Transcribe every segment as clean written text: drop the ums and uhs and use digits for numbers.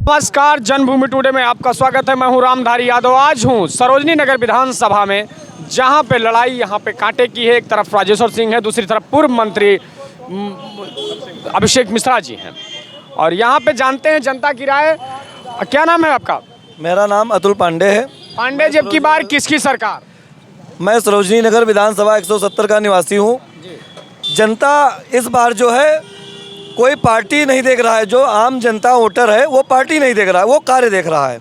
नमस्कार, जन्मभूमि टुडे में आपका स्वागत है। मैं हूं रामधारी यादव। आज हूं सरोजनी नगर विधानसभा में, जहां पे लड़ाई यहां पे कांटे की है। एक तरफ राजेश्वर सिंह है, दूसरी तरफ पूर्व मंत्री अभिषेक मिश्रा जी हैं। और यहां पे जानते हैं जनता की राय। क्या नाम है आपका? मेरा नाम अतुल पांडे है। पांडे जी, अब की बार किसकी सरकार? मैं सरोजनी नगर विधानसभा 170 का निवासी हूँ। जनता इस बार जो है कोई पार्टी नहीं देख रहा है। जो आम जनता वोटर है वो पार्टी नहीं देख रहा है, वो कार्य देख रहा है।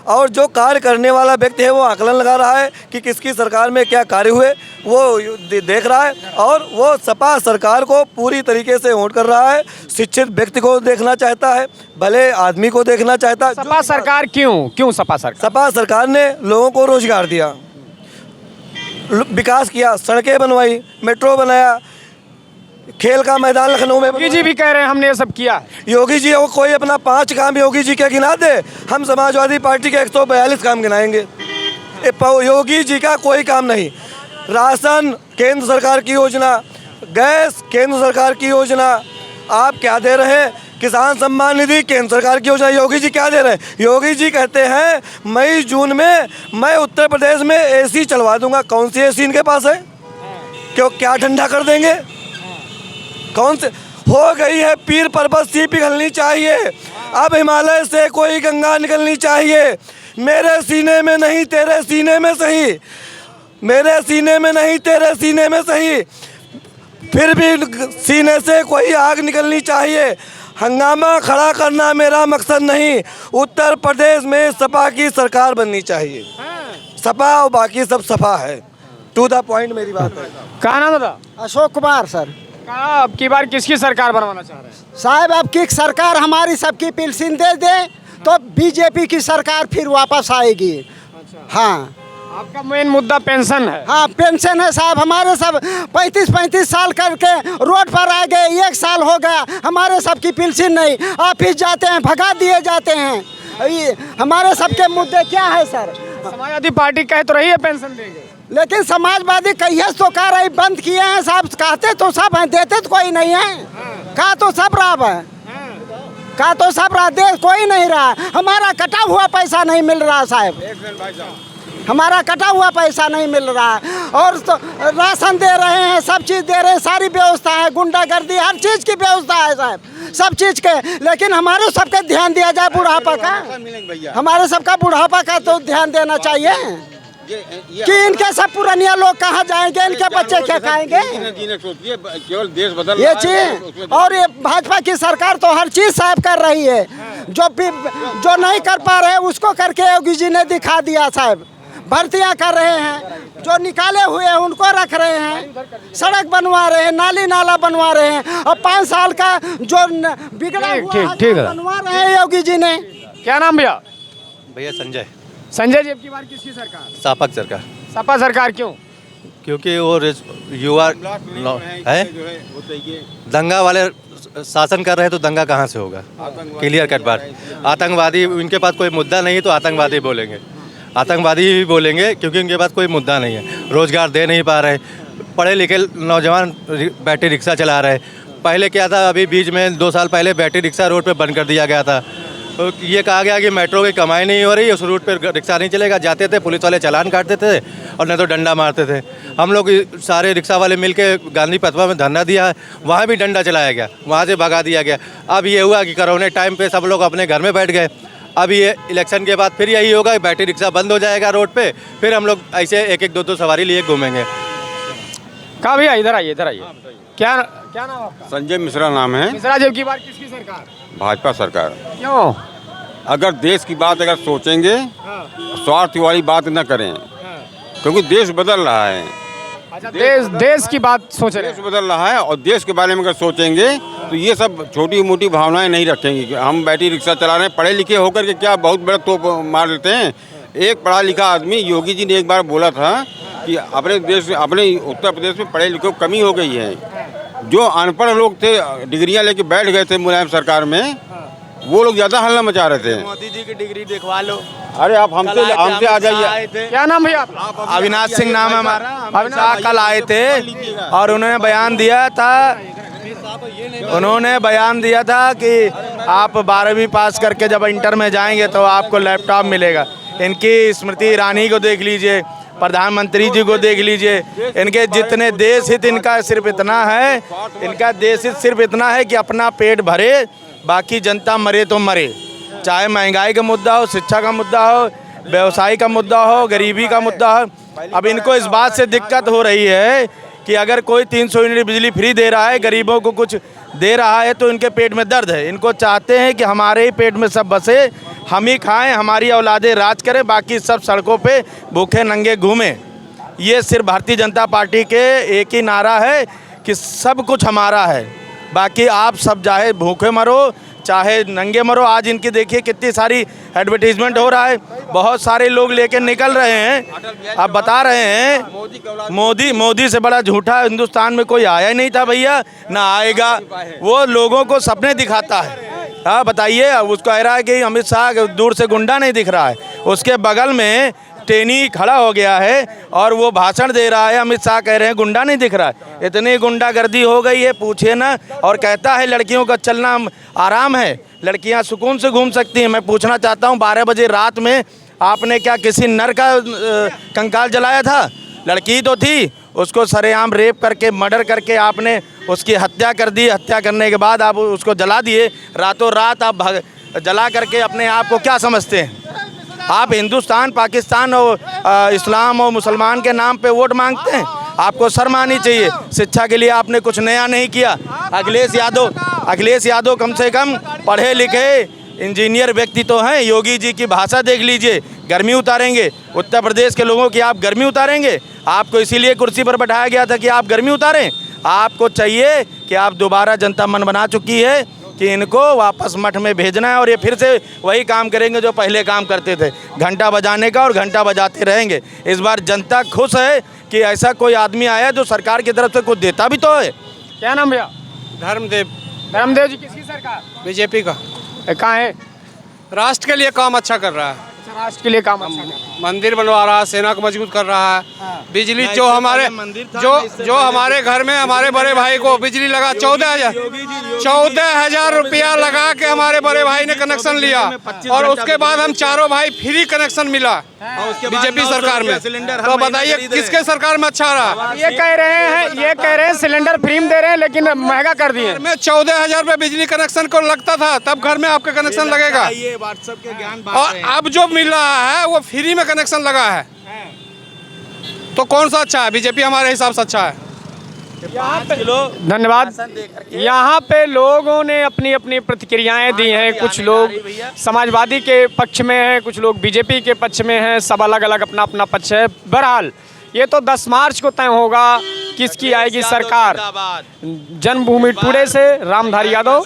और जो कार्य करने वाला व्यक्ति है वो आकलन लगा रहा है कि किसकी सरकार में क्या कार्य हुए, वो देख रहा है। और वो सपा सरकार को पूरी तरीके से वोट कर रहा है। शिक्षित व्यक्ति को देखना चाहता है, भले आदमी को देखना चाहता है। सपा सरकार क्यों सपा सरकार? सपा सरकार ने लोगों को रोजगार दिया, विकास किया, सड़कें बनवाई, मेट्रो बनाया, खेल का मैदान लखनऊ में। योगी जी भी कह रहे हैं हमने ये सब किया है। योगी जी को कोई अपना 5 काम योगी जी के गिना दे, हम समाजवादी पार्टी के 142 काम गिनाएंगे। योगी जी का कोई काम नहीं। राशन केंद्र सरकार की योजना, गैस केंद्र सरकार की योजना, आप क्या दे रहे हैं? किसान सम्मान निधि केंद्र सरकार की योजना। योगी जी क्या दे रहे हैं? योगी जी कहते हैं मई जून में मैं उत्तर प्रदेश में एसी चलवा दूंगा। कौन सी एसी इनके पास है? क्यों, क्या ठंडा कर देंगे? कौन से हो गई है? पीर पर्वत सी पिघलनी चाहिए। अब हिमालय से कोई गंगा निकलनी चाहिए। मेरे सीने में नहीं तेरे सीने में सही, मेरे सीने में नहीं तेरे सीने में सही, फिर भी सीने से कोई आग निकलनी चाहिए। हंगामा खड़ा करना मेरा मकसद नहीं। उत्तर प्रदेश में सपा की सरकार बननी चाहिए। सपा और बाकी सब सपा है। टू द पॉइंट मेरी बात है। क्या नाम था? अशोक कुमार सर। अब की बार किसकी सरकार बनवाना चाह रहे हैं? साहब अब की सरकार हमारी सबकी पेंशन दे दे तो बीजेपी की सरकार फिर वापस आएगी। हाँ, आपका मेन मुद्दा पेंशन है। हाँ पेंशन है साहब। हमारे सब 35-35 साल करके रोड पर आ गए, 1 साल हो गया, हमारे सबकी पेंशन नहीं। ऑफिस जाते हैं भगा दिए जाते हैं। ये हमारे सबके मुद्दे क्या है सर? समाजवादी पार्टी कहे तो रही है पेंशन देंगे, लेकिन समाजवादी कहिए तो कह रही बंद किए हैं साहब। कहते तो सब हैं, देते तो कोई नहीं है। कहा तो सब रहा है, कहा तो सब रहा, दे कोई नहीं रहा। हमारा कटा हुआ पैसा नहीं मिल रहा साहब, हमारा कटा हुआ पैसा नहीं मिल रहा है। और तो राशन दे रहे हैं, सब चीज़ दे रहे हैं, सारी व्यवस्था है, गुंडागर्दी हर चीज़ की व्यवस्था है साहब, सब चीज़ के। लेकिन हमारे सबके ध्यान दिया जाए बुढ़ापा का, हमारे सबका बुढ़ापा का तो ध्यान देना चाहिए कि इनके सब पुरानिया लोग कहाँ जाएंगे, इनके बच्चे क्या खाएंगे? केवल देश बदल ये चीज। और ये भाजपा की सरकार तो हर चीज साहब कर रही है। जो नहीं कर पा रहे उसको करके योगी जी ने दिखा दिया साहब। भर्तियां कर रहे हैं, जो निकाले हुए हैं उनको रख रहे हैं, सड़क बनवा रहे हैं, नाली नाला बनवा रहे हैं। और 5 साल का जो बिगड़ा हुआ बनवा रहे हैं योगी जी ने। क्या नाम भैया? भैया संजय। संजय जी, अब की बार किसकी सरकार? सपा सरकार। सपा सरकार क्यों? क्योंकि वो युवा है, दंगा वाले शासन कर रहे हैं तो दंगा कहाँ से होगा? क्लियर कट बात। आतंकवादी, इनके पास कोई मुद्दा नहीं तो आतंकवादी बोलेंगे, आतंकवादी भी बोलेंगे क्योंकि उनके पास कोई मुद्दा नहीं है। रोजगार दे नहीं पा रहे, पढ़े लिखे नौजवान बैटरी रिक्शा चला रहे। पहले क्या था, अभी बीच में 2 साल पहले बैटरी रिक्शा रोड पे बंद कर दिया गया था। तो ये कहा गया कि मेट्रो की कमाई नहीं हो रही, उस रूट पे रिक्शा नहीं चलेगा। जाते थे पुलिस वाले चालान काटते थे और नहीं तो डंडा मारते थे। हम लोग सारे रिक्शा वाले मिलके गांधी पथवा में धरना दिया, वहाँ भी डंडा चलाया गया, वहाँ से भगा दिया गया। अब ये हुआ कि कोरोना टाइम पे सब लोग अपने घर में बैठ गए। अब ये इलेक्शन के बाद फिर यही होगा, बैटरी रिक्शा बंद हो जाएगा रोड पे, फिर हम लोग ऐसे 1-1, 2-2 सवारी लिए घूमेंगे। कहा भैया, इधर आइए, इधर आइए। क्या नाम आपका? संजय मिश्रा नाम है। मिश्रा जी, की बार किसकी सरकार? भाजपा सरकार। क्यों? अगर देश की बात अगर सोचेंगे, स्वार्थ वाली बात न करें, क्योंकि देश बदल रहा है। अच्छा, देश की बात सोच रहे हैं। देश बदल रहा है और देश के बारे में अगर सोचेंगे तो ये सब छोटी मोटी भावनाएं नहीं रखेंगे। हम बैटरी रिक्शा चला रहे हैं, पढ़े लिखे होकर के क्या बहुत बड़ा तोप मार लेते हैं। एक पढ़ा लिखा आदमी, योगी जी ने एक बार बोला था कि अपने देश, अपने उत्तर प्रदेश में पढ़े लिखे कमी हो गई है। जो अनपढ़ लोग थे, डिग्रियां लेके बैठ गए थे मुलायम सरकार में, वो लोग ज्यादा हल्ला मचा रहे थे। मोदी जी की डिग्री दिखवा लो। अरे आप हमसे आ जाइए। क्या नाम भैया? अविनाश सिंह नाम है हमारा। कल आए थे और उन्होंने बयान दिया था कि आप 12वीं पास करके जब इंटर में जाएंगे तो आपको लैपटॉप मिलेगा। इनकी स्मृति ईरानी को देख लीजिए, प्रधानमंत्री जी को देख लीजिए, इनके जितने देश हित इनका सिर्फ इतना है, इनका देश हित सिर्फ इतना है कि अपना पेट भरे, बाकी जनता मरे तो मरे। चाहे महंगाई का मुद्दा हो, शिक्षा का मुद्दा हो, व्यवसाय का मुद्दा हो, गरीबी का मुद्दा हो। अब इनको इस बात से दिक्कत हो रही है कि अगर कोई 300 यूनिट बिजली फ्री दे रहा है, गरीबों को कुछ दे रहा है, तो इनके पेट में दर्द है। इनको चाहते हैं कि हमारे ही पेट में सब बसे, हम ही खाएं, हमारी औलादें राज करें, बाकी सब सड़कों पे भूखे नंगे घूमें। ये सिर्फ भारतीय जनता पार्टी के एक ही नारा है कि सब कुछ हमारा है, बाकी आप सब चाहे भूखे मरो चाहे नंगे मरो। आज इनकी देखिए कितनी सारी एडवर्टीजमेंट हो रहा है, बहुत सारे लोग लेके निकल रहे हैं। अब बता रहे हैं मोदी से बड़ा झूठा हिंदुस्तान में कोई आया ही नहीं था भैया, ना आएगा। वो लोगों को सपने दिखाता है। हाँ बताइए, उसको कह रहा है कि अमित शाह दूर से गुंडा नहीं दिख रहा है, उसके बगल में टेनी खड़ा हो गया है और वो भाषण दे रहा है, अमित शाह कह रहे हैं गुंडा नहीं दिख रहा है। इतनी गुंडागर्दी हो गई है पूछिए ना। और कहता है लड़कियों का चलना आराम है, लड़कियां सुकून से घूम सकती हैं। मैं पूछना चाहता हूं 12 बजे रात में आपने क्या किसी नर का कंकाल जलाया था? लड़की तो थी, उसको सरेआम रेप करके मर्डर करके आपने उसकी हत्या कर दी। हत्या करने के बाद आप उसको जला दिए, रातों रात आप जला करके अपने आप को क्या समझते हैं? आप हिंदुस्तान, पाकिस्तान और इस्लाम और मुसलमान के नाम पे वोट मांगते हैं? आपको शर्म आनी चाहिए। शिक्षा के लिए आपने कुछ नया नहीं किया। अखिलेश यादव कम से कम पढ़े लिखे इंजीनियर व्यक्ति तो हैं। योगी जी की भाषा देख लीजिए, गर्मी उतारेंगे। उत्तर प्रदेश के लोगों की आप गर्मी उतारेंगे? आपको इसीलिए कुर्सी पर बैठाया गया था कि आप गर्मी उतारें। आपको चाहिए कि आप दोबारा, जनता मन बना चुकी है कि इनको वापस मठ में भेजना है और ये फिर से वही काम करेंगे जो पहले काम करते थे, घंटा बजाने का, और घंटा बजाते रहेंगे। इस बार जनता खुश है कि ऐसा कोई आदमी आया जो सरकार की तरफ से कुछ देता भी तो है। क्या नाम भैया? धर्मदेव जी, किसकी सरकार? बीजेपी का। कहाँ है? राष्ट्र के लिए काम अच्छा कर रहा है, राष्ट्र के लिए काम अच्छा कर रहा है। मंदिर बनवा रहा है, सेना को मजबूत कर रहा है। बिजली जो हमारे हमारे घर में हमारे बड़े भाई को बिजली लगा 14,000 रुपया लगा के हमारे बड़े भाई ने कनेक्शन लिया, और उसके बाद हम चारों भाई फ्री कनेक्शन मिला बीजेपी सरकार में। तो बताइए किसके सरकार में अच्छा रहा? ये कह रहे हैं सिलेंडर फ्री में दे रहे हैं, लेकिन महंगा कर दिए। में 14,000 रुपये बिजली कनेक्शन को लगता था, तब घर में आपका कनेक्शन लगेगा। ये व्हाट्सएप के ज्ञान, और अब जो मिल रहा है वो फ्री में कनेक्शन लगा है। तो कौन सा अच्छा है? बीजेपी हमारे हिसाब से अच्छा है। धन्यवाद। यहाँ पे लोगों ने अपनी अपनी प्रतिक्रियाएं दी हैं। कुछ लोग समाजवादी के पक्ष में हैं, कुछ लोग बीजेपी के पक्ष में हैं। सब अलग अलग अपना अपना पक्ष है। बहरहाल ये तो 10 मार्च को तय होगा किसकी आएगी सरकार। जन्मभूमि टुडे से रामधारी यादव।